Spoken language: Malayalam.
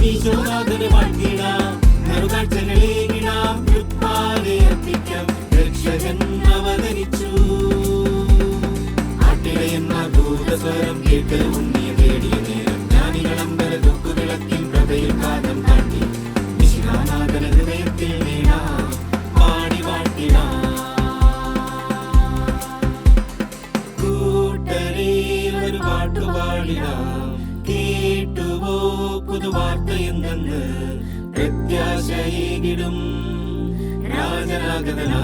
ഈശോനാഥനെ വാഴ്ത്തിടാം, നറുകാഴ്ചകളേകിടാം, തൃപ്പാതെ അർപ്പിക്കാം. രക്ഷകൻ അവതരിച്ചു. ആട്ടിടയന്മാർ ഭൂതസ്വരം കേട്ട് ഉണ്ണിയെ തേടിയ നേരം ജ്ഞാനികളമ്പര തൂക്കുവിളക്കിൻ പ്രഭയിൽ പാദം താണ്ടി മിശിഹാനാഥന ഹൃദയത്തിൽ നേടാം, പാടി വാഴ്ത്തിടാം. കൂട്ടരേ ഒരു പാട്ടുപാടിടാം, കേട്ടുവോ പുതുവാർത്തയെന്തെന്ന് പ്രത്യാശയേകിടും രാജനാഗതനാ.